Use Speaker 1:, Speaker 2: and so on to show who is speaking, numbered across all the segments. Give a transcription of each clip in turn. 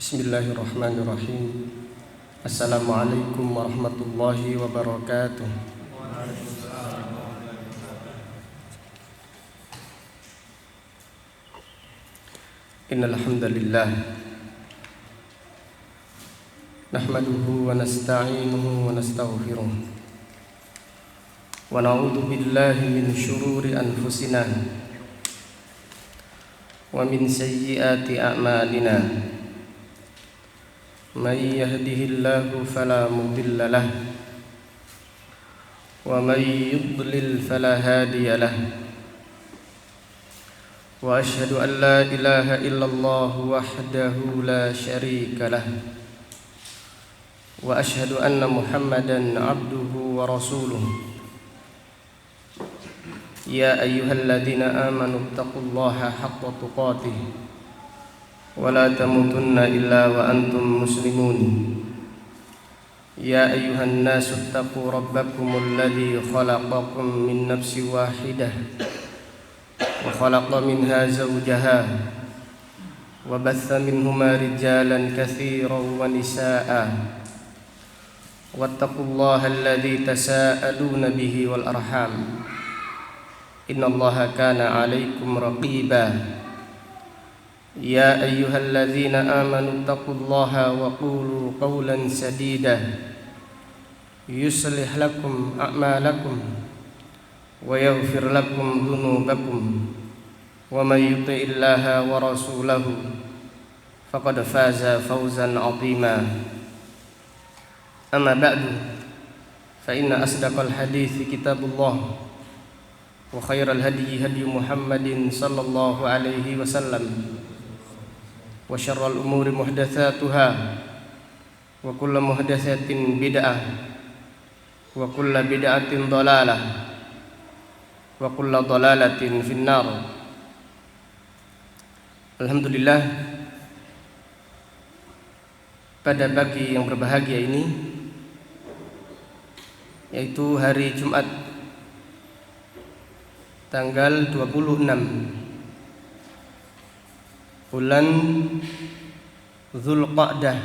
Speaker 1: Bismillahirrahmanirrahim. Assalamualaikum warahmatullahi wabarakatuh. Innal hamdalillah nahmaduhu wa nasta'inuhu wa nastaghfiruh wa na'udzu billahi min shururi anfusina wa min sayyiati a'malina. Man yahdihillahu fala mudilla lahu wa man yudlil fala hadiya lahu. Wa ashhadu an la ilaha illallah wahdahu la syarika lahu wa ashhadu anna Muhammadan abduhu wa rasuluh. Ya ayyuhalladzina amanu taqullaha haqqa tuqatih wa la tamutunna illa wa antum muslimun. Ya ayyuhan nasu taqu rabbakumul ladzi khalaqakum min nafsin wahidah wa khalaqa minha zawjaha wa batha minhuma rijalan katsiran wa nisaa'a wattaqullaha alladzi tasaaluna bihi wal arham innallaha kana 'alaikum raqiba. Ya ayyuhalladzina amanu taqullaha wa qulu qawlan sadida yuslih lakum a'malakum wa yaghfir lakum dhunubakum wa may yuti'illaha wa rasulahu faqad faza fawzan 'azima. Amma ba'du, fa inna asdaqal hadithi kitabullah wa khairal hadyi hadyu Muhammadin sallallahu alaihi wasallam wa syarral umuri muhdatsatuha wa kullu muhdatsatin bid'ah wa kullu bid'atin dhalalah wa kullu dhalalatin finnar. Alhamdulillah, pada pagi yang berbahagia ini, yaitu hari Jumat tanggal 26 bulan Dzulqa'dah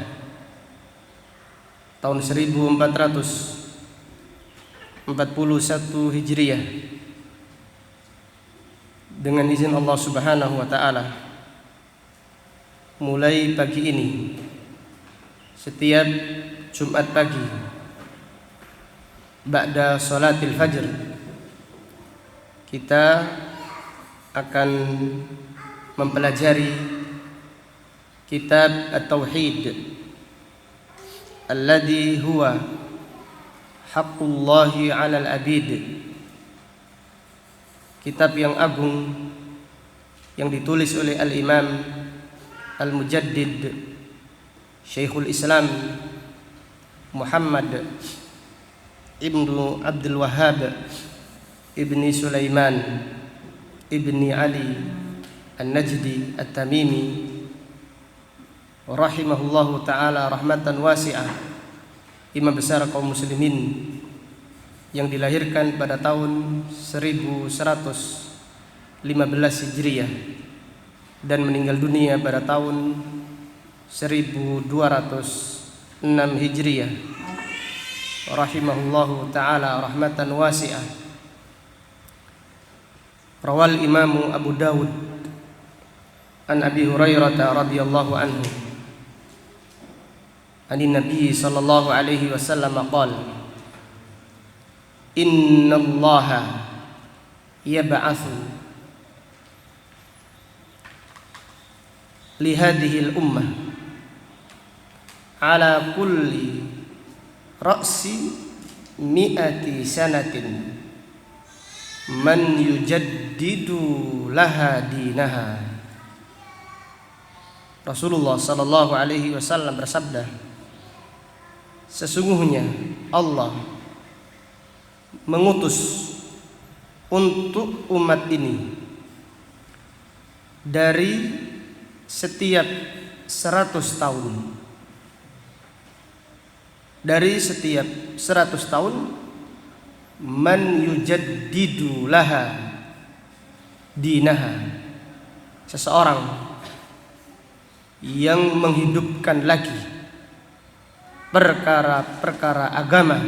Speaker 1: tahun 1441 Hijriah, dengan izin Allah Subhanahu wa taala, mulai pagi ini setiap Jumat pagi ba'da salatil fajr kita akan mempelajari kitab At-Tauhid alladhi huwa haqqullahi 'alal abid, kitab yang agung yang ditulis oleh Al-Imam Al-Mujaddid Syekhul Islam Muhammad Ibnu Abdul Wahhab Ibni Sulaiman Ibni Ali An-Najdi At-Tamimi rahimahullahu ta'ala rahmatan wasi'ah, imam besar kaum muslimin yang dilahirkan pada tahun 1115 Hijriah dan meninggal dunia pada tahun 1206 Hijriah rahimahullahu ta'ala rahmatan wasi'ah. Rawal Imam Abu Dawud an Abi Hurairah radhiyallahu anhu anin Nabi sallallahu alaihi wasallam qala innallaha yab'atsu li hadhihi al-ummah ala kulli ra'si mi'ati sanatin man yujaddidu laha dinaha. Rasulullah sallallahu alaihi wasallam bersabda, sesungguhnya Allah mengutus untuk umat ini dari setiap 100 tahun, dari setiap 100 tahun, man yujaddidu laha dinaha, seseorang yang menghidupkan lagi perkara-perkara agama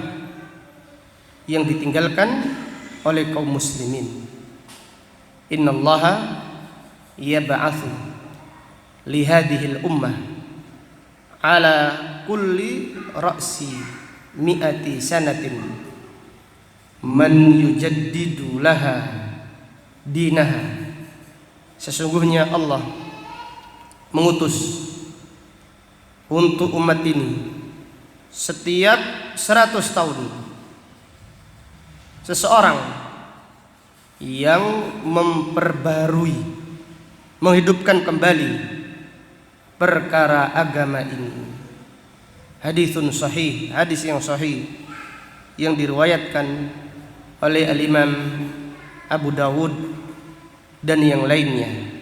Speaker 1: yang ditinggalkan oleh kaum muslimin. Innallaha yab'atsu li hadhil ummah ala kulli ra'si mi'ati sanatin man yujaddidu laha dinaha. Sesungguhnya Allah mengutus untuk umat ini setiap 100 tahun seseorang yang memperbarui, menghidupkan kembali perkara agama ini. Haditsun sahih, hadis yang sahih yang diriwayatkan oleh Al-Imam Abu Dawud dan yang lainnya.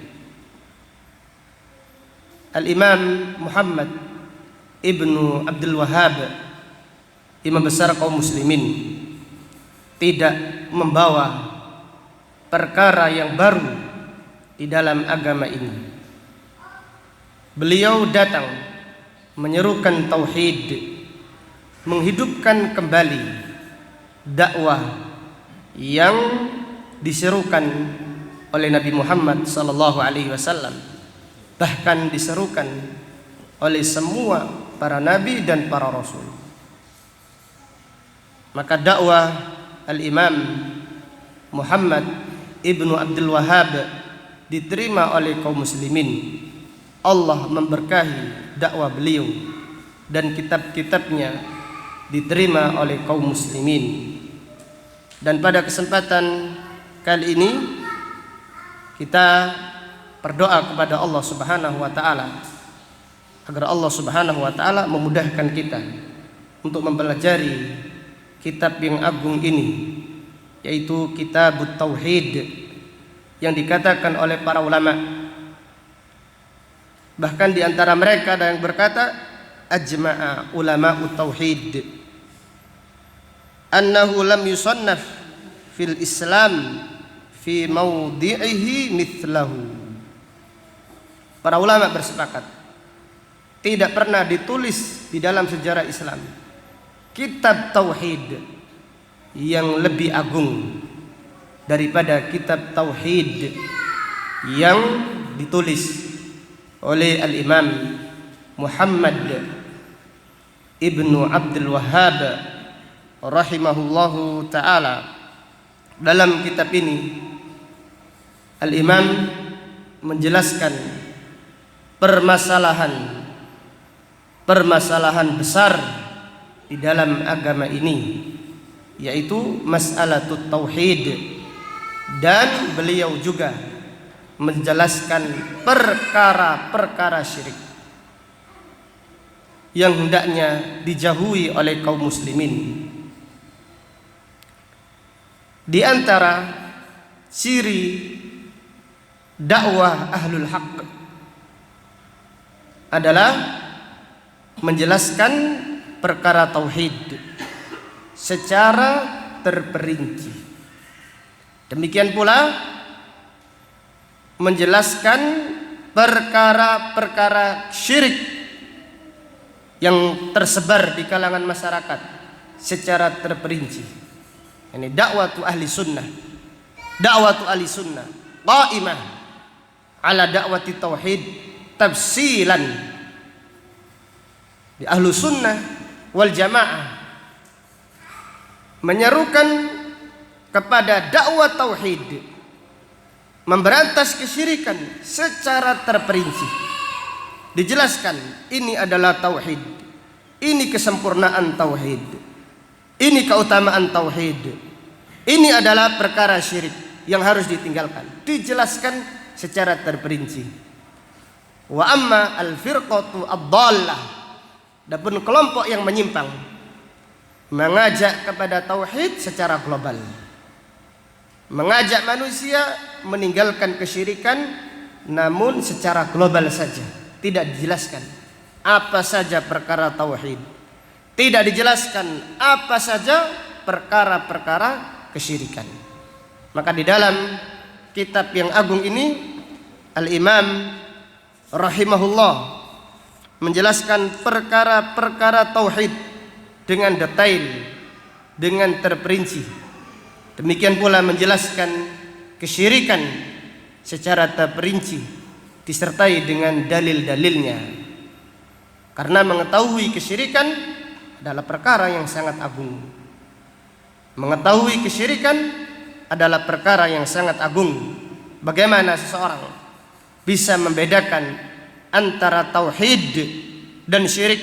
Speaker 1: Al-Imam Muhammad Ibnu Abdul Wahhab, imam besar kaum muslimin, tidak membawa perkara yang baru di dalam agama ini. Beliau datang menyerukan tauhid, menghidupkan kembali dakwah yang diserukan oleh Nabi Muhammad sallallahu alaihi wasallam, bahkan diserukan oleh semua para nabi dan para rasul. Maka dakwah Al-Imam Muhammad Ibnu Abdul Wahhab diterima oleh kaum muslimin. Allah memberkahi dakwah beliau dan kitab-kitabnya diterima oleh kaum muslimin. Dan pada kesempatan kali ini kita berdoa kepada Allah Subhanahu wa taala agar Allah Subhanahu wa taala memudahkan kita untuk mempelajari kitab yang agung ini, yaitu Kitabut Tauhid, yang dikatakan oleh para ulama, bahkan di antara mereka ada yang berkata ajma'a ulama'ut tauhid annahu lam yusannaf fil Islam fi mawdi'ihi mithlahu. Para ulama bersepakat tidak pernah ditulis di dalam sejarah Islam kitab tauhid yang lebih agung daripada kitab tauhid yang ditulis oleh Al-Imam Muhammad Ibnu Abdul Wahhab rahimahullahu ta'ala. Dalam kitab ini Al-Imam menjelaskan permasalahan besar di dalam agama ini, yaitu mas'alatut tauhid, dan beliau juga menjelaskan perkara-perkara syirik yang hendaknya dijauhi oleh kaum muslimin. Di antara ciri dakwah ahlul haq adalah menjelaskan perkara tauhid secara terperinci. Demikian pula menjelaskan perkara-perkara syirik yang tersebar di kalangan masyarakat secara terperinci. Ini dakwatu ahli sunnah. Dakwatu ahli sunnah qa'imah ala dakwati tauhid tafsilan. Di ahlu sunnah wal jamaah menyerukan kepada dakwah tauhid, memberantas kesyirikan secara terperinci. Dijelaskan ini adalah tauhid, ini kesempurnaan tauhid, ini keutamaan tauhid, ini adalah perkara syirik yang harus ditinggalkan. Dijelaskan secara terperinci. Wa amma al-firqatu ad-dhallah, adapun kelompok yang menyimpang mengajak kepada tauhid secara global, mengajak manusia meninggalkan kesyirikan namun secara global saja, tidak dijelaskan apa saja perkara tauhid, tidak dijelaskan apa saja perkara-perkara kesyirikan. Maka di dalam kitab yang agung ini Al-Imam rahimahullah menjelaskan perkara-perkara tauhid dengan detail, dengan terperinci. Demikian pula menjelaskan kesyirikan secara terperinci disertai dengan dalil-dalilnya. Karena mengetahui kesyirikan adalah perkara yang sangat agung. Mengetahui kesyirikan adalah perkara yang sangat agung. Bagaimana seseorang bisa membedakan antara tauhid dan syirik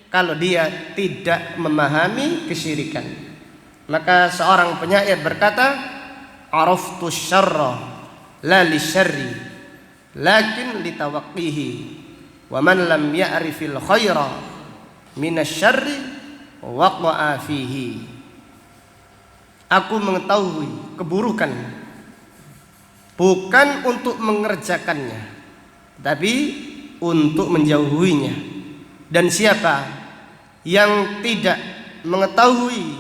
Speaker 1: kalau dia tidak memahami kesyirikan? Maka seorang penyair berkata, araftu syarra la li syarri lakin li tawaqqihi wa man lam ya'rifil khaira minasyarri waqa'a fihi. Aku mengetahui keburukan bukan untuk mengerjakannya, tapi untuk menjauhinya. Dan siapa yang tidak mengetahui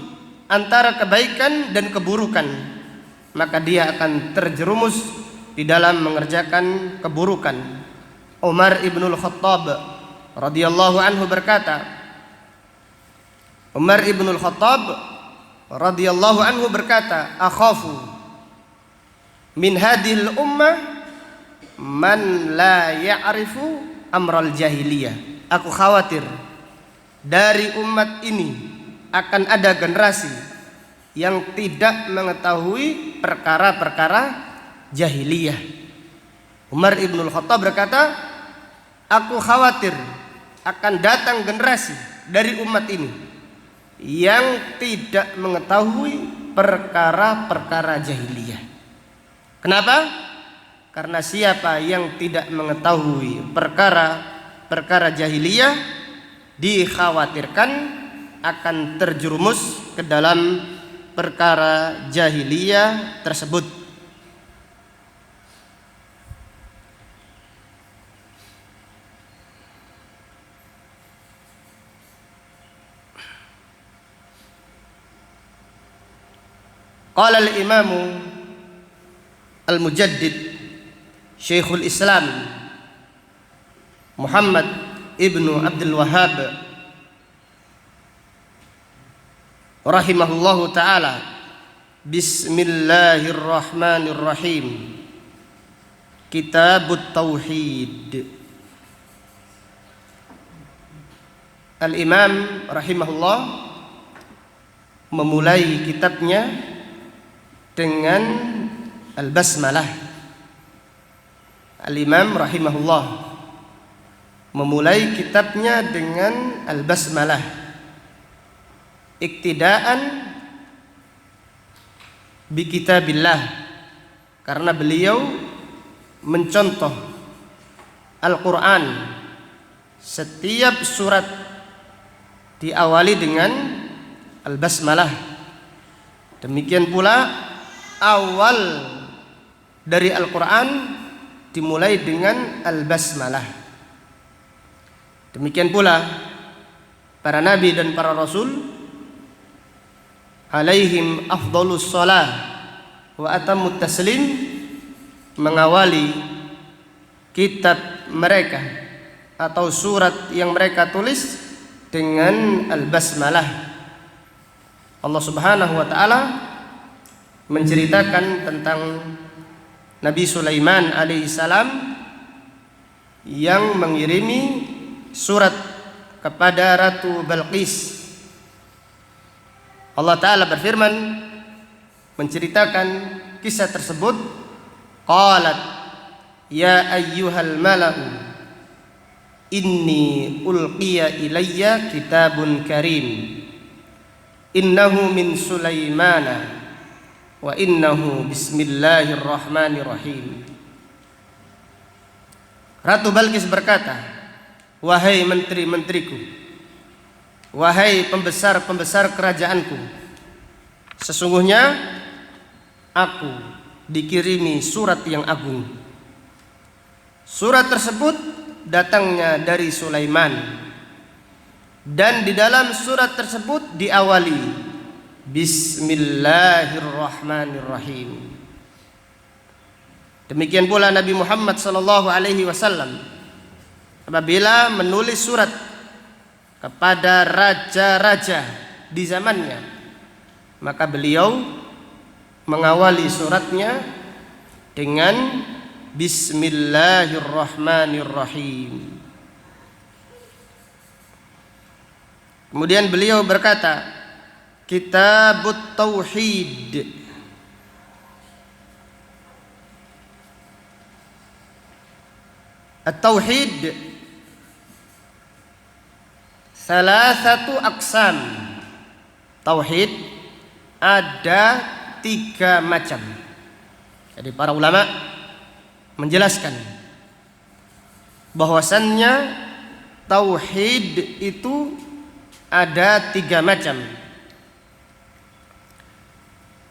Speaker 1: antara kebaikan dan keburukan, maka dia akan terjerumus di dalam mengerjakan keburukan. Umar ibnul Khattab radhiyallahu anhu berkata, Umar ibnul Khattab radhiyallahu anhu berkata, akhafu min hadhil ummah man la ya'rifu amral jahiliyah. Aku khawatir dari umat ini akan ada generasi yang tidak mengetahui perkara-perkara jahiliyah. Umar ibnul Khattab berkata, aku khawatir akan datang generasi dari umat ini yang tidak mengetahui perkara-perkara jahiliyah. Kenapa? Karena siapa yang tidak mengetahui perkara-perkara jahiliyah dikhawatirkan akan terjerumus ke dalam perkara jahiliyah tersebut. Qala al-Imam al-Mujaddid Syekhul Islam Muhammad ibnu Abdul Wahhab rahimahullahu ta'ala, bismillahirrahmanirrahim. Kitabut Tauhid. Al-Imam rahimahullah memulai kitabnya dengan al-basmalah. Al-Imam rahimahullah memulai kitabnya dengan al-basmalah, iktidaan bi kitabillah, karena beliau mencontoh Al-Quran. Setiap surat diawali dengan al-basmalah. Demikian pula awal dari Al-Quran dimulai dengan al-basmalah. Demikian pula para nabi dan para rasul alaihim afdhalus shalah wa atammut taslim mengawali kitab mereka atau surat yang mereka tulis dengan al-basmalah. Allah Subhanahu wa taala menceritakan tentang Nabi Sulaiman alaihissalam yang mengirimi surat kepada Ratu Balqis. Allah Ta'ala berfirman menceritakan kisah tersebut, qalat ya ayyuhal mala'u inni ulqiya ilayya kitabun karim innahu min Sulaimana wa innahu bismillahirrahmanirrahim. Ratu Balqis berkata, wahai menteri-menteriku, wahai pembesar-pembesar kerajaanku, sesungguhnya aku dikirimi surat yang agung. Surat tersebut datangnya dari Sulaiman, dan di dalam surat tersebut diawali bismillahirrahmanirrahim. Demikian pula Nabi Muhammad sallallahu alaihi wasallam apabila menulis surat kepada raja-raja di zamannya, maka beliau mengawali suratnya dengan Bismillahirrahmanirrahim. Kemudian beliau berkata, Kitabut Tauhid. At-Tauhid salasatu aqsam. Tauhid ada 3 macam. Jadi para ulama menjelaskan bahwasannya tauhid itu ada 3 macam.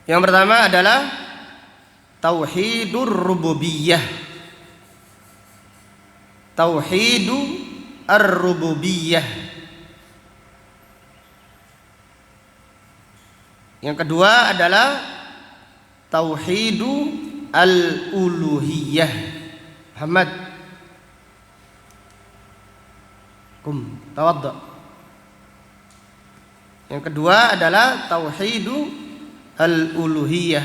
Speaker 1: Yang pertama adalah tauhidur rububiyah. Tauhidu ar-rububiyah. Yang kedua adalah tauhidu al-uluhiyah. Muhammad, tawaddu. Yang kedua adalah tauhidu al-uluhiyah.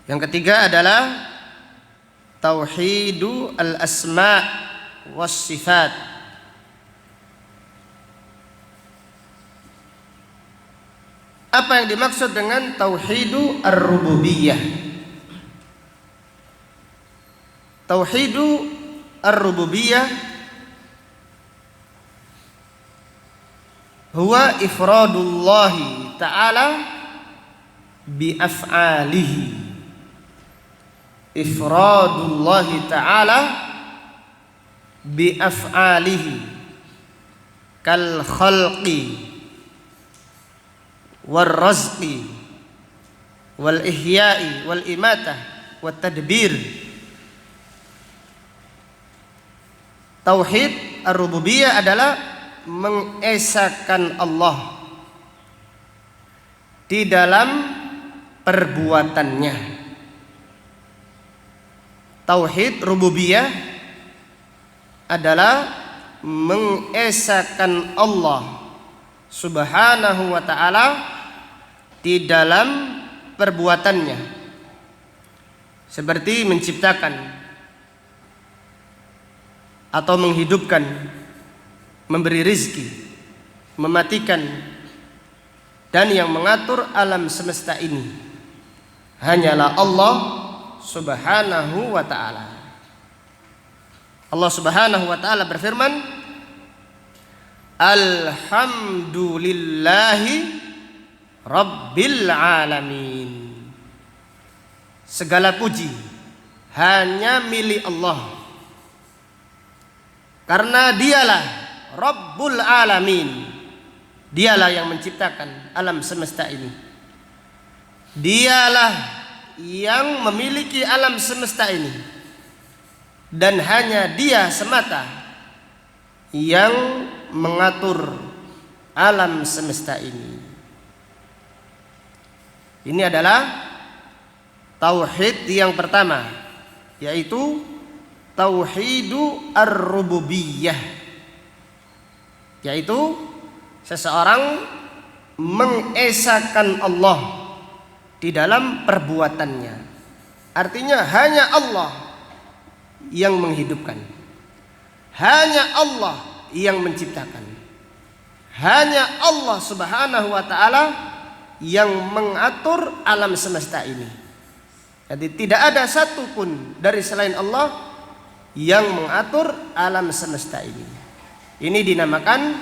Speaker 1: Yang ketiga adalah tauhidu al-asma' was sifat. Apa yang dimaksud dengan tauhidu ar-rububiyah? Tauhidu ar-rububiyah huwa ifradullahi ta'ala bi af'alihi. Ifradullahi ta'ala bi af'alihi kal khalqi wal razqi wal ihya'i wal imatah wat tadbir. Tauhid ar-rububiyah adalah mengesahkan Allah di dalam perbuatannya. Tauhid rububiyah adalah mengesahkan Allah Subhanahu wa ta'ala di dalam perbuatannya, seperti menciptakan atau menghidupkan, memberi rizki, mematikan, dan yang mengatur alam semesta ini hanyalah Allah Subhanahu wa ta'ala. Allah Subhanahu wa ta'ala berfirman, Alhamdulillahi Rabbil alamin. Segala puji hanya milik Allah, karena dialah Rabbul alamin. Dialah yang menciptakan alam semesta ini. Dialah yang memiliki alam semesta ini, dan hanya Dia semata yang mengatur alam semesta ini. Ini adalah tauhid yang pertama, yaitu tauhidu ar-rububiyah, yaitu seseorang mengesahkan Allah di dalam perbuatannya. Artinya hanya Allah yang menghidupkan, hanya Allah yang menciptakan, hanya Allah Subhanahu wa ta'ala yang mengatur alam semesta ini. Jadi tidak ada satupun dari selain Allah yang mengatur alam semesta ini. Ini dinamakan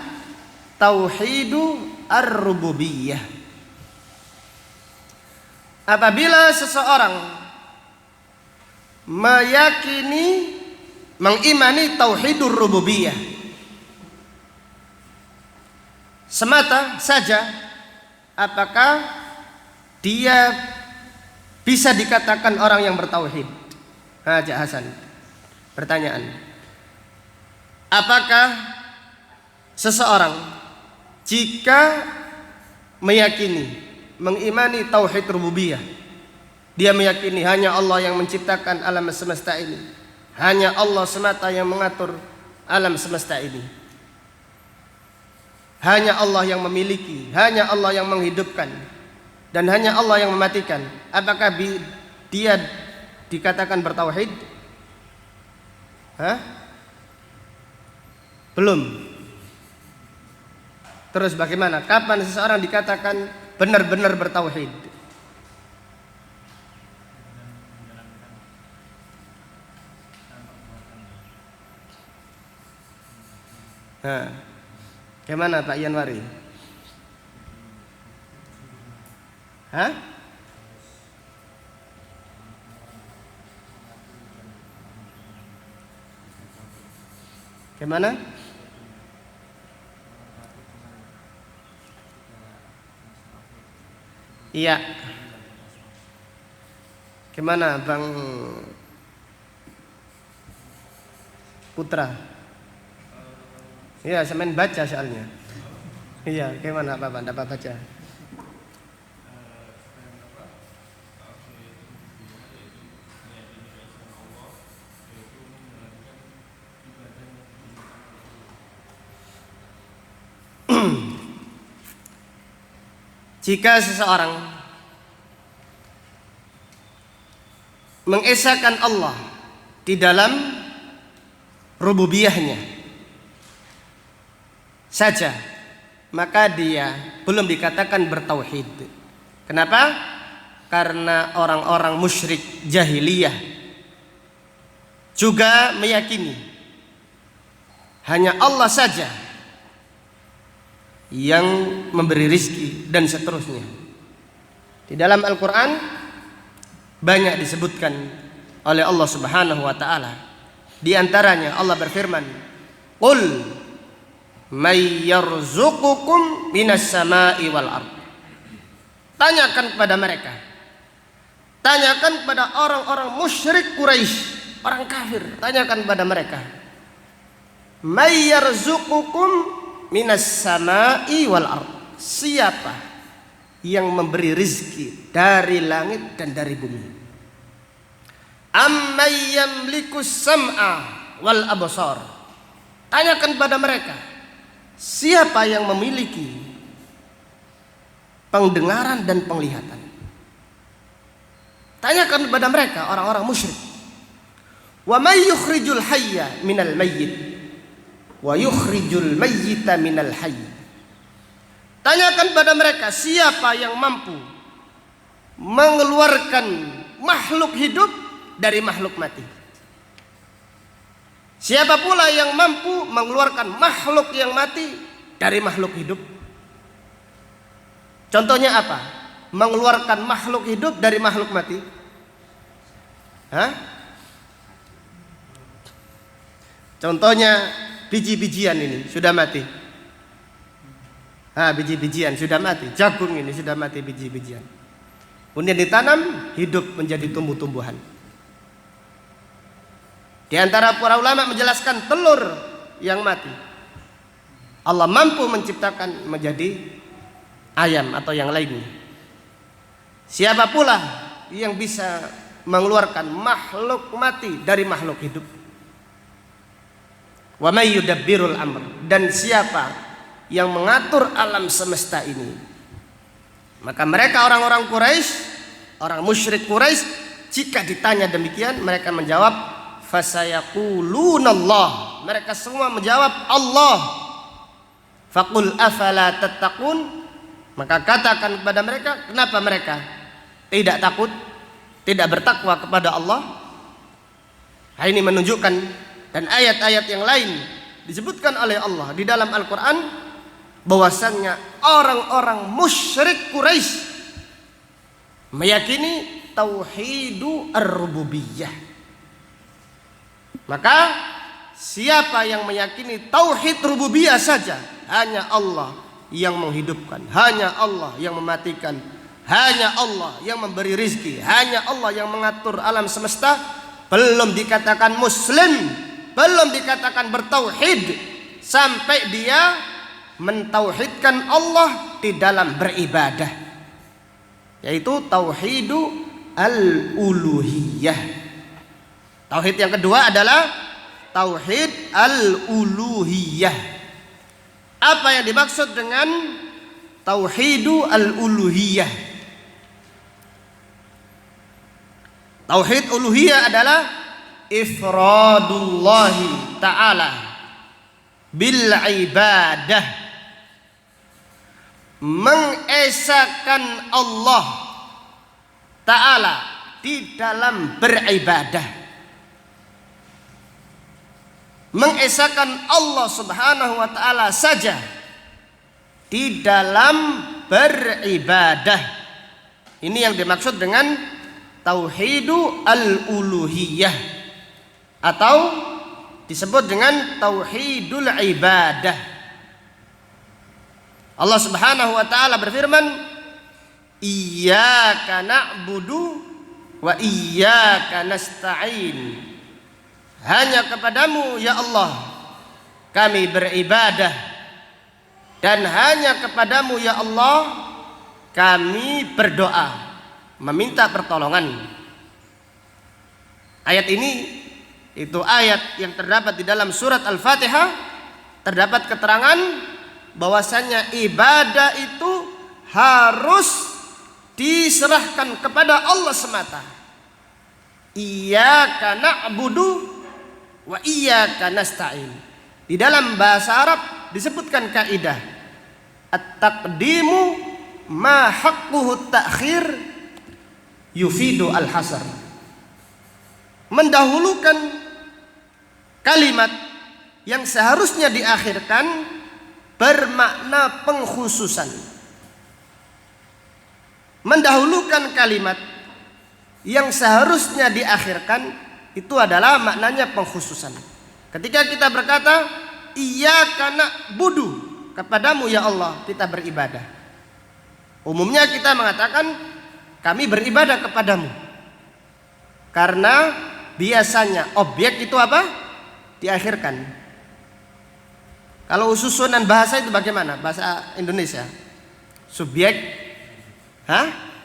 Speaker 1: tauhidu ar-rububiyah. Apabila seseorang meyakini, mengimani tauhidur rububiyah semata saja, apakah dia bisa dikatakan orang yang bertauhid? Haji Hasan, pertanyaan. Apakah seseorang jika meyakini, mengimani tauhid rububiyah, dia meyakini hanya Allah yang menciptakan alam semesta ini, Hanya Allah semata yang mengatur alam semesta ini. Hanya Allah yang memiliki, hanya Allah yang menghidupkan, dan hanya Allah yang mematikan. Apakah dia dikatakan bertauhid? Belum. Terus bagaimana? Kapan seseorang dikatakan benar-benar bertauhid? Bagaimana Pak Yanwari? Bagaimana? Iya. Gimana Bang Putra? Iya, saya main baca soalnya. Iya, gimana Bapak dapat baca? Jika seseorang mengesahkan Allah di dalam rububiyahnya saja, maka dia belum dikatakan bertauhid. Kenapa? Karena orang-orang musyrik jahiliyah juga meyakini hanya Allah saja yang memberi rizki dan seterusnya. Di dalam Al-Quran banyak disebutkan oleh Allah Subhanahu wa ta'ala. Di antaranya Allah berfirman, "Qul may yarzuqukum minas sama'i wal ard." Tanyakan kepada mereka, tanyakan kepada orang-orang musyrik Quraisy, orang kafir, tanyakan kepada mereka, may yarzuqukum minas sama'i wal ard, siapa yang memberi rizki dari langit dan dari bumi? Ammay yamlikus sam'a wal absar, tanyakan pada mereka, siapa yang memiliki pendengaran dan penglihatan? Tanyakan kepada mereka orang-orang musyrik. Wa may yukhrijul hayya minal mayyit wa yukhrijul mayyita minal hayy, tanyakan pada mereka, siapa yang mampu mengeluarkan makhluk hidup dari makhluk mati? Siapa pula yang mampu mengeluarkan makhluk yang mati dari makhluk hidup? Contohnya apa? Mengeluarkan makhluk hidup dari makhluk mati? Contohnya biji-bijian ini sudah mati. Biji-bijian sudah mati. Jagung ini sudah mati biji-bijian. Kemudian ditanam, hidup menjadi tumbuh-tumbuhan. Di antara para ulama menjelaskan telur yang mati, Allah mampu menciptakan menjadi ayam atau yang lainnya. Siapa pula yang bisa mengeluarkan makhluk mati dari makhluk hidup? Wa may yudabbirul amr, dan siapa yang mengatur alam semesta ini? Maka mereka orang-orang Quraisy, orang musyrik Quraisy, jika ditanya demikian mereka menjawab fasayaqulunallah, mereka semua menjawab Allah. Faqul afala tattaqun, maka katakan kepada mereka, kenapa mereka tidak takut, tidak bertakwa kepada Allah? Ini menunjukkan, dan ayat-ayat yang lain disebutkan oleh Allah di dalam Al-Quran, bahwasannya orang-orang musyrik Quraisy meyakini tauhidu ar-rububiyah. Maka siapa yang meyakini tauhid rububiyah saja, hanya Allah yang menghidupkan, hanya Allah yang mematikan, hanya Allah yang memberi rizki, hanya Allah yang mengatur alam semesta, belum dikatakan muslim, belum dikatakan bertauhid, sampai dia mentauhidkan Allah di dalam beribadah, yaitu tauhidu al-uluhiyah, Tauhid yang kedua adalah tauhid al-uluhiyah. Apa yang dimaksud dengan tauhidu al-uluhiyah? Tauhid uluhiyah adalah ifradullahi ta'ala bil ibadah, mengesakan Allah ta'ala di dalam beribadah, mengesakan Allah subhanahu wa ta'ala saja di dalam beribadah. Ini yang dimaksud dengan tauhidu al-uluhiyah, atau disebut dengan tauhidul ibadah. Allah subhanahu wa ta'ala berfirman, iyyaka na'budu wa iyyaka nasta'in. Hanya kepadamu ya Allah kami beribadah, dan hanya kepadamu ya Allah kami berdoa, meminta pertolongan. Ayat ini itu ayat yang terdapat di dalam surat Al-Fatihah. Terdapat keterangan bahwasanya ibadah itu harus diserahkan kepada Allah semata. Iyyaka na'budu wa iyyaka nasta'in. Di dalam bahasa Arab disebutkan kaidah at-taqdimu ma haqquhu ta'khir yufidu al-hasr. Mendahulukan kalimat yang seharusnya diakhirkan bermakna pengkhususan. Mendahulukan kalimat yang seharusnya diakhirkan itu adalah maknanya pengkhususan. Ketika kita berkata iyyaka na'budu, kepadamu ya Allah kita beribadah, umumnya kita mengatakan kami beribadah kepadamu, karena biasanya objek itu apa? Diakhirkan. Kalau susunan bahasa itu bagaimana? Bahasa Indonesia subjek,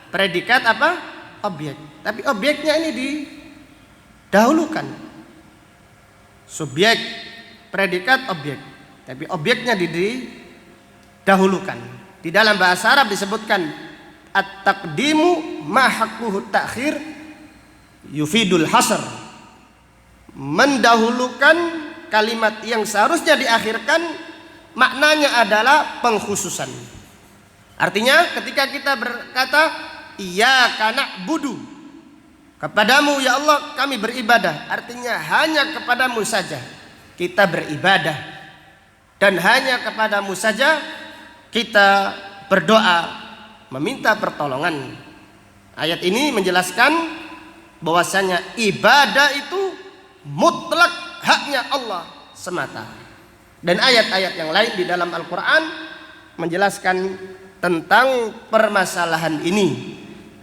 Speaker 1: predikat apa? Objek. Tapi objeknya ini didahulukan. Subjek, predikat, objek. Tapi objeknya didahulukan. Di dalam bahasa Arab disebutkan at-taqdimu ma haqquhu ta'khir yufidul hasr. Mendahulukan kalimat yang seharusnya diakhirkan maknanya adalah pengkhususan. Artinya ketika kita berkata iyyaka na'budu, kepadamu ya Allah kami beribadah, artinya hanya kepadamu saja kita beribadah, dan hanya kepadamu saja kita berdoa meminta pertolongan. Ayat ini menjelaskan bahwasanya ibadah itu mutlak haknya Allah semata. Dan ayat-ayat yang lain di dalam Al-Quran menjelaskan tentang permasalahan ini,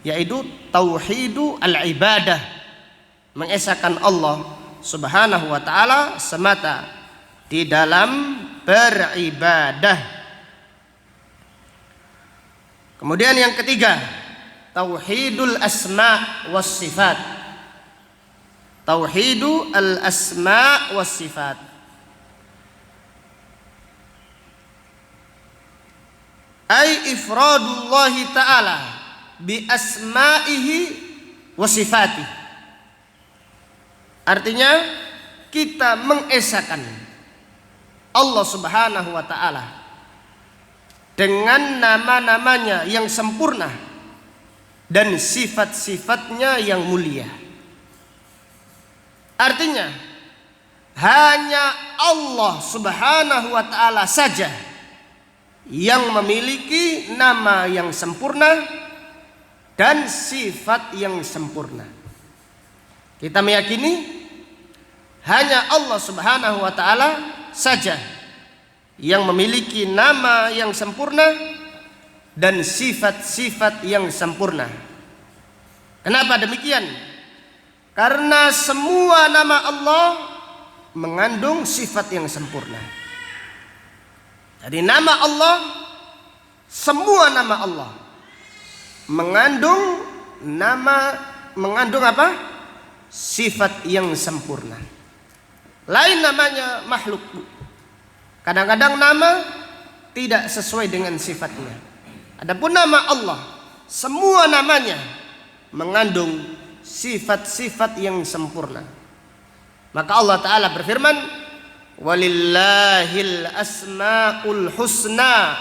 Speaker 1: yaitu tauhidu al-ibadah, mengesahkan Allah subhanahu wa ta'ala semata di dalam beribadah. Kemudian yang ketiga, tauhidul asma' was sifat. Tauhidu al-asma' was sifat. Ay ifradullahi ta'ala bi asma'ihi wa sifatihi. Artinya kita mengesahkan Allah subhanahu wa ta'ala dengan nama-namanya yang sempurna dan sifat-sifatnya yang mulia. Artinya hanya Allah subhanahu wa ta'ala saja yang memiliki nama yang sempurna dan sifat yang sempurna. Kita meyakini hanya Allah subhanahu wa ta'ala saja yang memiliki nama yang sempurna dan sifat-sifat yang sempurna. Kenapa demikian? Karena semua nama Allah mengandung sifat yang sempurna. Jadi nama Allah, semua nama Allah mengandung apa? sifat yang sempurna. Lain namanya makhluk. Kadang-kadang nama tidak sesuai dengan sifatnya. Adapun nama Allah, semua namanya mengandung sifat-sifat yang sempurna. Maka Allah Ta'ala berfirman, walillahil asma'ul husna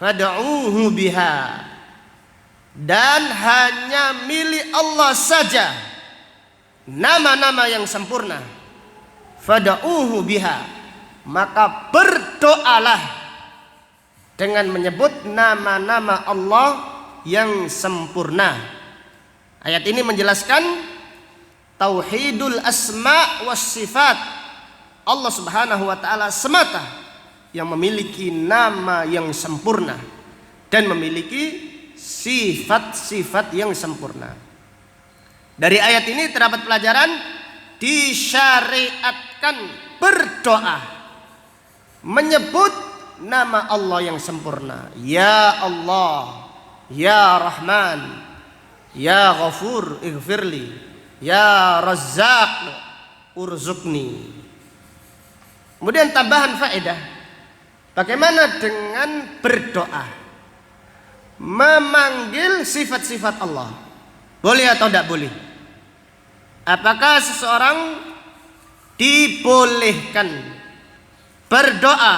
Speaker 1: fad'uuhu biha. Dan hanya milik Allah saja nama-nama yang sempurna. Fad'uuhu biha, maka berdoalah dengan menyebut nama-nama Allah yang sempurna. Ayat ini menjelaskan tauhidul asma was sifat. Allah Subhanahu wa taala semata yang memiliki nama yang sempurna dan memiliki sifat-sifat yang sempurna. Dari ayat ini terdapat pelajaran disyariatkan berdoa menyebut nama Allah yang sempurna. Ya Allah, Ya Rahman, Ya Ghafur ighfirli, Ya Razzaq urzuqni. Kemudian tambahan faedah, bagaimana dengan berdoa memanggil sifat-sifat Allah? Boleh atau tidak boleh? Apakah seseorang dibolehkan berdoa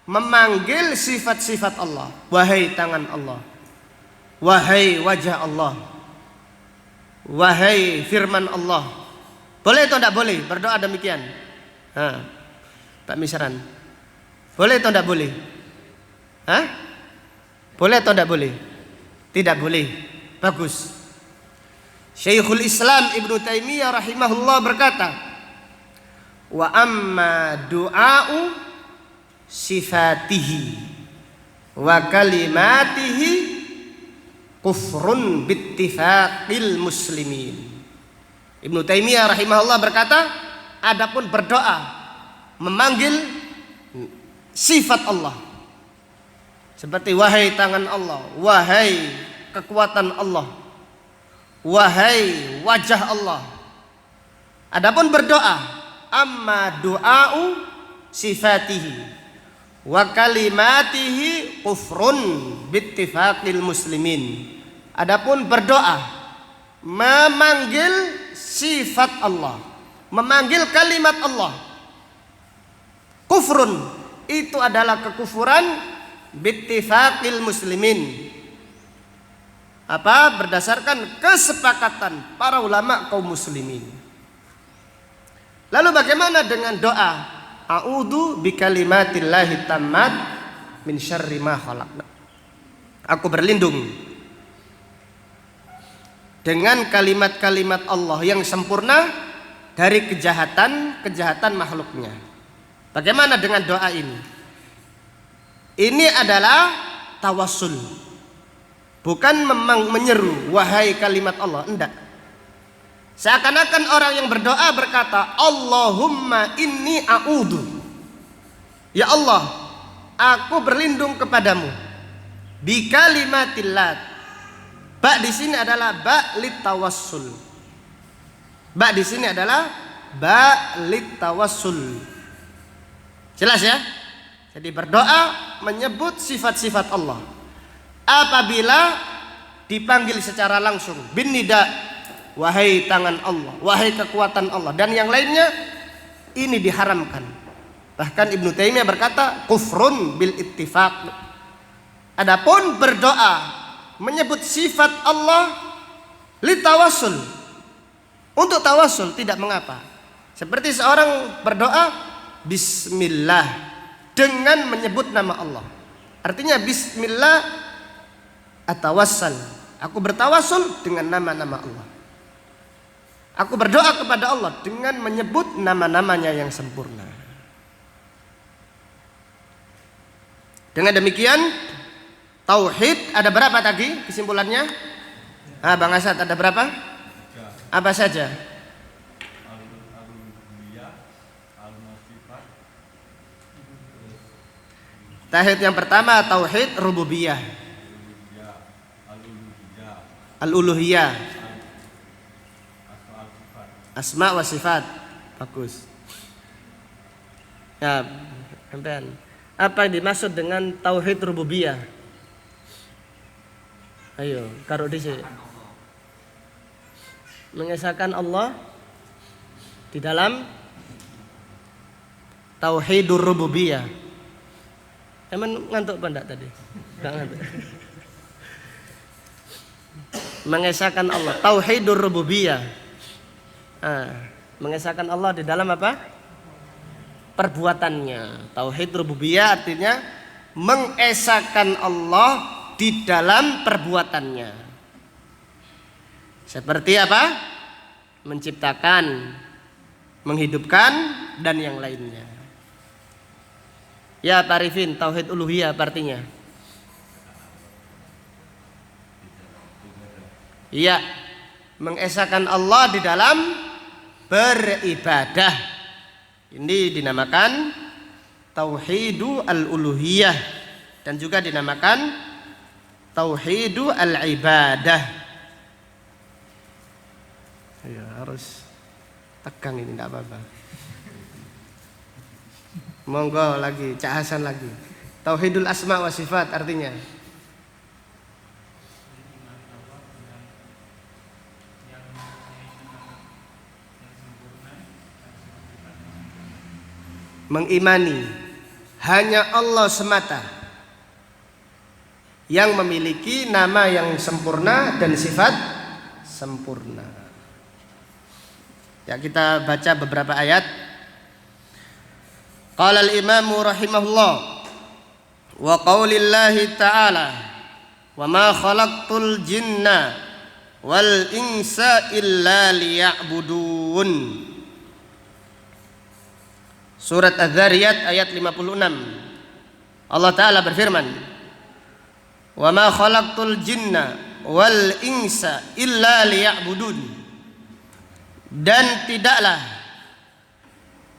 Speaker 1: memanggil sifat-sifat Allah? Wahai tangan Allah, wahai wajah Allah, wahai firman Allah. Boleh atau tidak boleh berdoa demikian? Pak Misran, boleh atau tidak boleh? Boleh atau tidak boleh? Tidak boleh. Bagus. Syekhul Islam Ibnu Taimiyah rahimahullah berkata, wa amma du'a'u sifatihi wa kalimatihi kufrun bittifaqil muslimin. Ibnu Taimiyah rahimahullah berkata, adapun berdoa memanggil sifat Allah seperti wahai tangan Allah, wahai kekuatan Allah, wahai wajah Allah. Adapun berdoa, amma du'a'u sifatihi wa kalimatihi kufrun bittifaqil muslimin. Adapun berdoa memanggil sifat Allah, memanggil kalimat Allah, kufrun, itu adalah kekufuran bittifaqil muslimin. Berdasarkan kesepakatan para ulama kaum muslimin. Lalu bagaimana dengan doa a'udzu bikalimatillahi tammat min syarri ma khalaq? Aku berlindung dengan kalimat-kalimat Allah yang sempurna dari kejahatan makhluknya. Bagaimana dengan doa ini? Ini adalah tawassul, bukan memang menyeru wahai kalimat Allah, enggak. Seakan-akan orang yang berdoa berkata, Allahumma inni a'udzu, ya Allah, aku berlindung kepadamu, bi kalimatillah. Ba di sini adalah ba lit tawassul. Ba di sini adalah ba lit tawassul. Jelas ya? Jadi berdoa menyebut sifat-sifat Allah. Apabila dipanggil secara langsung bin nida, wahai tangan Allah, wahai kekuatan Allah, dan yang lainnya, ini diharamkan. Bahkan Ibnu Taimiyah berkata kufrun bil ittifaq. Adapun berdoa menyebut sifat Allah li tawassul, untuk tawassul tidak mengapa. Seperti seorang berdoa bismillah dengan menyebut nama Allah. Artinya bismillah atawassal, aku bertawassul dengan nama-nama Allah. Aku berdoa kepada Allah dengan menyebut nama-namanya yang sempurna. Dengan demikian tauhid ada berapa tadi kesimpulannya? Bang Asad, ada berapa? Apa saja? Tauhid yang pertama tauhid rububiyah, al-uluhiyah, asma wa sifat. Bagus. Ya, sampean. Apa yang dimaksud dengan tauhid rububiyah? Ayo, karo dhisik. Mengesahkan Allah di dalam tauhidur rububiyah. Emang ngantuk apa enggak tadi? Enggak ngantuk. Mengesahkan Allah, tauhidur rububiyah. Mengesahkan Allah di dalam apa? Perbuatannya. Tauhid rububiyah artinya mengesahkan Allah di dalam perbuatannya. Seperti apa? Menciptakan, menghidupkan, dan yang lainnya. Ya Pak Arifin, tauhid uluhiyah artinya. Iya, mengesahkan Allah di dalam beribadah. Ini dinamakan tauhidu al-uluhiyah dan juga dinamakan tauhidu al-ibadah. Ya, harus tegang ini, tidak apa-apa. Monggo lagi, Cak Hasan lagi. Tauhidul asma wa sifat artinya mengimani hanya Allah semata yang memiliki nama yang sempurna dan sifat sempurna. Ya, kita baca beberapa ayat. Qala al-Imam rahimahullah wa qaulillahi ta'ala wa ma khalaqtul jinna wal insa illa liya'budun. Surat Az-Zariyat ayat 56. Allah Ta'ala berfirman, wa ma khalaqtul jinna wal insa illa liya'budun. Dan tidaklah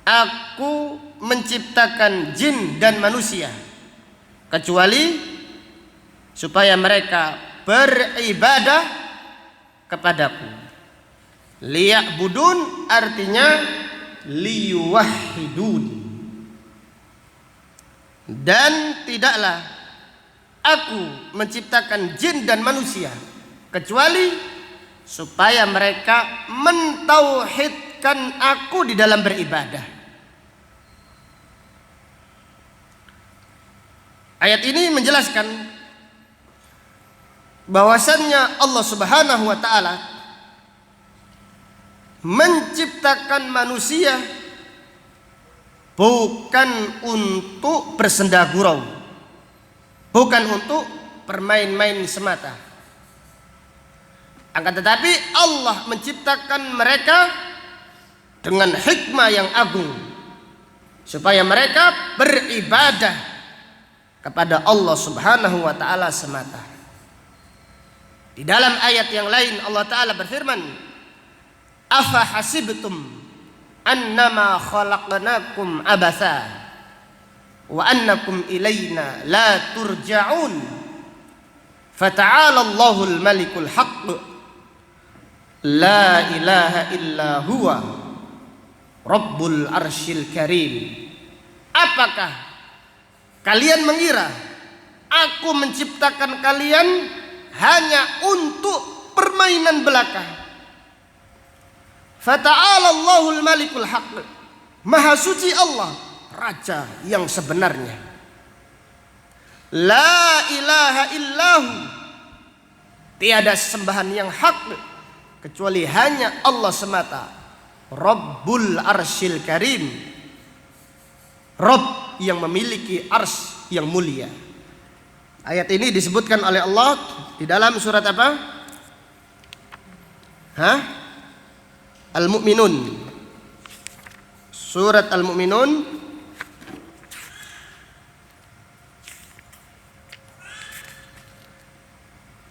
Speaker 1: aku menciptakan jin dan manusia kecuali supaya mereka beribadah kepadaku. Liya'budun artinya liyuwahhidun. Dan tidaklah aku menciptakan jin dan manusia kecuali supaya mereka mentauhidkan aku di dalam beribadah. Ayat ini menjelaskan bahwasannya Allah Subhanahu wa taala menciptakan manusia bukan untuk bersenda gurau, bukan untuk bermain-main semata. Akan tetapi Allah menciptakan mereka dengan hikmah yang agung supaya mereka beribadah kepada Allah Subhanahu wa taala semata. Di dalam ayat yang lain Allah Taala berfirman, afa hasibtum annama khalaqnakum abatha wa annakum ilaina la turja'un fata'ala Allahul malikul haqq la ilaha illa huwa rabbul arsyil karim. Apakah kalian mengira aku menciptakan kalian hanya untuk permainan belaka? Fata'ala Allahul malikul haqq. Maha suci Allah, raja yang sebenarnya. La ilaha illahu. Tiada sembahan yang hak kecuali hanya Allah semata. Rabbul arsyil karim. Rabb yang memiliki ars yang mulia. Ayat ini disebutkan oleh Allah di dalam surat apa? Al-Mu'minun. Surat Al-Mu'minun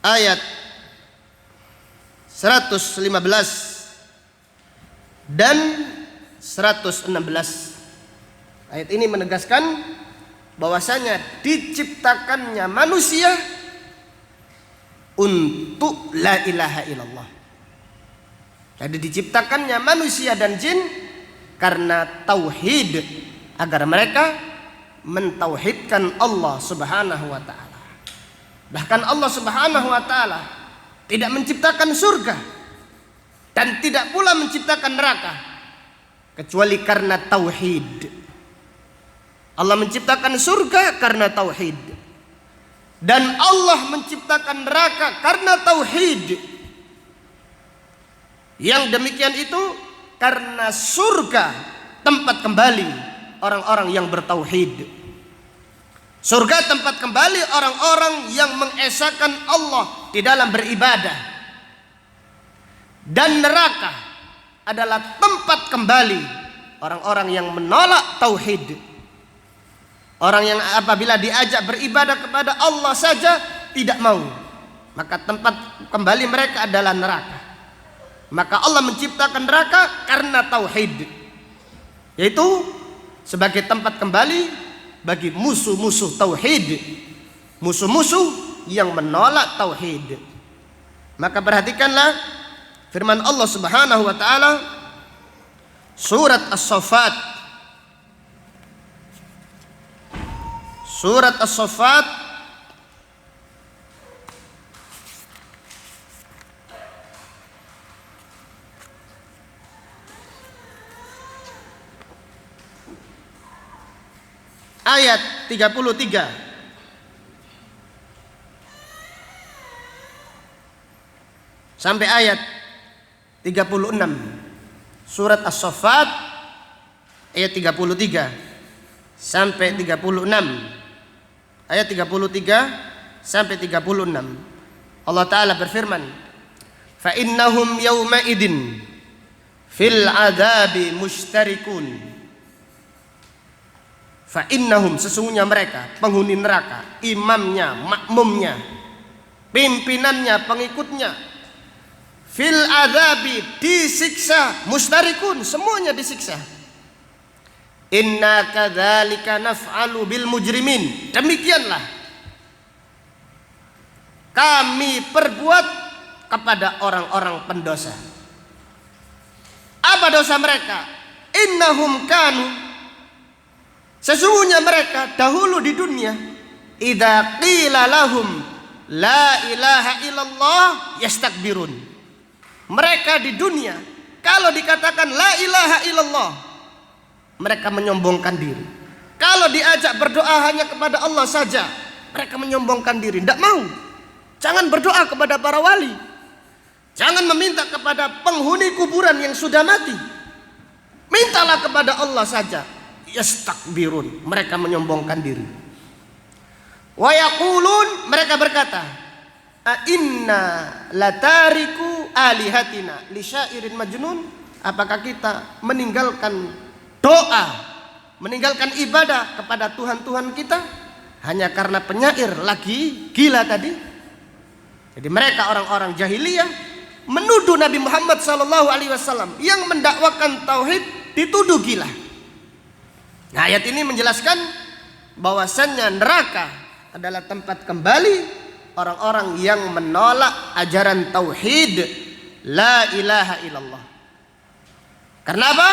Speaker 1: ayat 115 dan 116. Ayat ini menegaskan bahwasanya diciptakannya manusia untuk la ilaha illallah. Jadi diciptakannya manusia dan jin karena tauhid, agar mereka mentauhidkan Allah Subhanahu wa taala. Bahkan Allah Subhanahu wa taala tidak menciptakan surga dan tidak pula menciptakan neraka kecuali karena tauhid. Allah menciptakan surga karena tauhid, dan Allah menciptakan neraka karena tauhid. Yang demikian itu karena surga tempat kembali orang-orang yang bertauhid. Surga tempat kembali orang-orang yang mengesahkan Allah di dalam beribadah. Dan neraka adalah tempat kembali orang-orang yang menolak tauhid. Orang yang apabila diajak beribadah kepada Allah saja tidak mau, maka tempat kembali mereka adalah neraka. Maka Allah menciptakan neraka karena tauhid, yaitu sebagai tempat kembali bagi musuh-musuh tauhid, musuh-musuh yang menolak tauhid. Maka perhatikanlah firman Allah Subhanahu wa taala surat As-Saffat. Surat As-Saffat ayat 33 sampai ayat 36. Surat As-Saffat ayat 33 sampai 36. Ayat 33 sampai 36. Allah Ta'ala berfirman, fa innahum yawma idin fil adabi mushtarikun. Fa innahum, sesungguhnya mereka, penghuni neraka, imamnya, makmumnya, pimpinannya, pengikutnya, fil adabi, disiksa, mushtarikun, semuanya disiksa. Inna kadzalika naf'alu bil mujrimin, demikianlah kami perbuat kepada orang-orang pendosa. Apa dosa mereka? Innahum kanu, sesungguhnya mereka dahulu di dunia, idza qila lahum la ilaha illallah yastakbirun. Mereka di dunia kalau dikatakan la ilaha illallah, mereka menyombongkan diri. Kalau diajak berdoa hanya kepada Allah saja, mereka menyombongkan diri, tidak mau. Jangan berdoa kepada para wali, jangan meminta kepada penghuni kuburan yang sudah mati, mintalah kepada Allah saja. Yastakbirun, mereka menyombongkan diri. Wa yaqulun, mereka berkata, a inna latariku alihatina li syairin majnun. Apakah kita meninggalkan doa, meninggalkan ibadah kepada Tuhan-Tuhan kita hanya karena penyair lagi gila tadi? Jadi mereka orang-orang jahiliyah menuduh Nabi Muhammad SAW yang mendakwakan tauhid dituduh gila. Nah, ayat ini menjelaskan bahwasannya neraka adalah tempat kembali orang-orang yang menolak ajaran tauhid la ilaha illallah. Karena apa?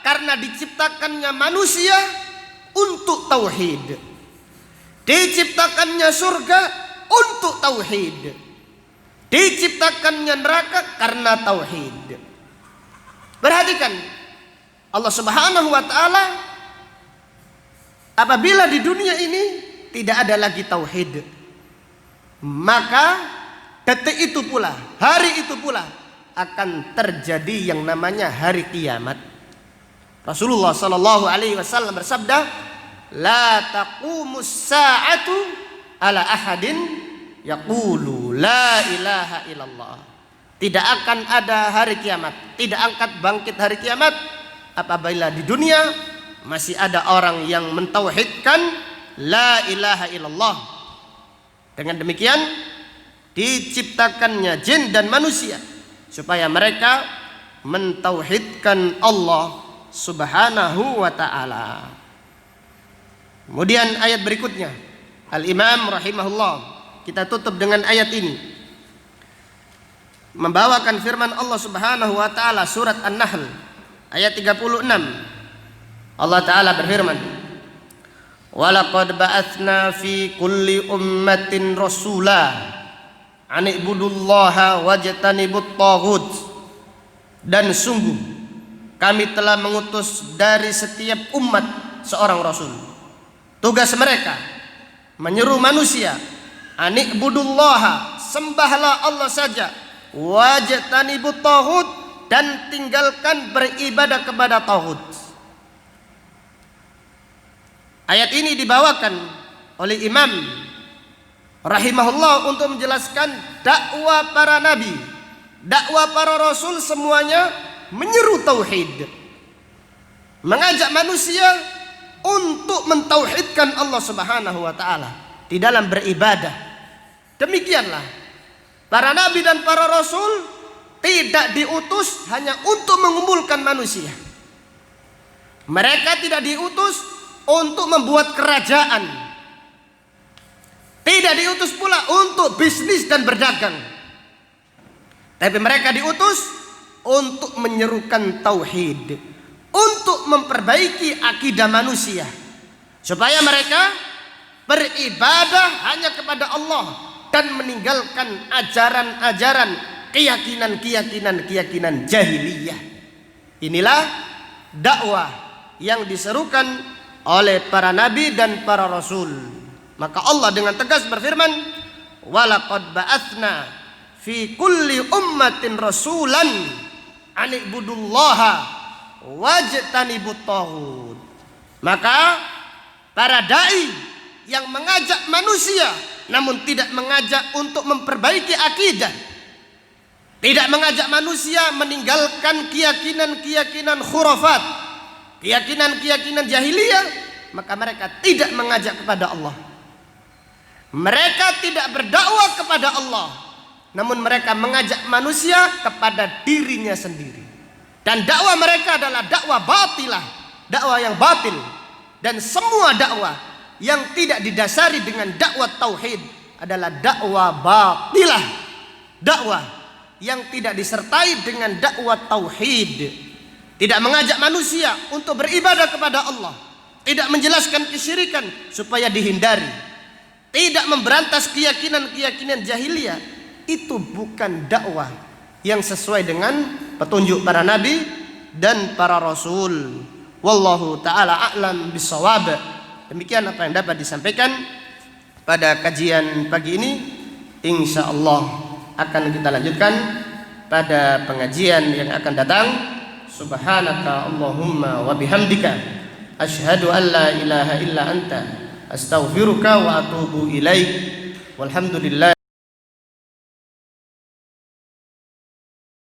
Speaker 1: Karena diciptakannya manusia untuk tauhid, diciptakannya surga untuk tauhid, diciptakannya neraka karena tauhid. Perhatikan, Allah Subhanahu wa taala apabila di dunia ini tidak ada lagi tauhid, maka detik itu pula, hari itu pula akan terjadi yang namanya hari kiamat. Rasulullah sallallahu alaihi wasallam bersabda, la taqumus sa'atu ala ahadin yaqulu la ilaha illallah. Tidak akan ada hari kiamat, tidak akan bangkit hari kiamat apabila di dunia masih ada orang yang mentauhidkan la ilaha illallah. Dengan demikian diciptakannya jin dan manusia supaya mereka mentauhidkan Allah Subhanahu wa ta'ala. Kemudian ayat berikutnya, Al-Imam rahimahullah, kita tutup dengan ayat ini. membawakan firman Allah Subhanahu wa taala surat An-Nahl ayat 36. Allah taala berfirman, "Walaqad ba'atsna fi kulli ummatin rasula an ibudullaha wajtanibut taghut." Dan sungguh kami telah mengutus dari setiap umat seorang rasul. Tugas mereka menyeru manusia, "Ani'budullaha", sembahlah Allah saja, "wajtanibut taghut", dan tinggalkan beribadah kepada taghut. Ayat ini dibawakan oleh Imam rahimahullah untuk menjelaskan dakwah para nabi, dakwah para rasul semuanya menyeru tauhid, mengajak manusia untuk mentauhidkan Allah Subhanahu wa taala di dalam beribadah. Demikianlah para nabi dan para rasul tidak diutus hanya untuk mengumpulkan manusia. Mereka tidak diutus untuk membuat kerajaan, tidak diutus pula untuk bisnis dan berdagang, tapi mereka diutus untuk menyerukan tauhid, untuk memperbaiki akidah manusia, supaya mereka beribadah hanya kepada Allah dan meninggalkan ajaran-ajaran, keyakinan jahiliyah. Inilah dakwah yang diserukan oleh para nabi dan para rasul. Maka Allah dengan tegas berfirman, "Walaqad ba'atsna fi kulli ummatin rasulan an ibudullaha wajtanibut taghut." Maka para dai yang mengajak manusia namun tidak mengajak untuk memperbaiki akidah, tidak mengajak manusia meninggalkan keyakinan khurafat, keyakinan jahiliyah, maka mereka tidak mengajak kepada Allah. Mereka tidak berdakwah kepada Allah, namun mereka mengajak manusia kepada dirinya sendiri. Dan dakwah mereka adalah dakwah batilah, dakwah yang batil. Dan semua dakwah yang tidak didasari dengan dakwah tauhid adalah dakwah batilah, dakwah yang tidak disertai dengan dakwah tauhid. Tidak mengajak manusia untuk beribadah kepada Allah, tidak menjelaskan kesyirikan supaya dihindari, tidak memberantas keyakinan jahiliyah. Itu bukan dakwah yang sesuai dengan petunjuk para nabi dan para rasul. Wallahu ta'ala a'lam bissawab. Demikian apa yang dapat disampaikan pada kajian pagi ini. InsyaAllah akan kita lanjutkan pada pengajian yang akan datang. Subhanaka Allahumma wa bihamdika asyhadu an la ilaha illa anta astaghfiruka wa atubu ilaik. Walhamdulillah.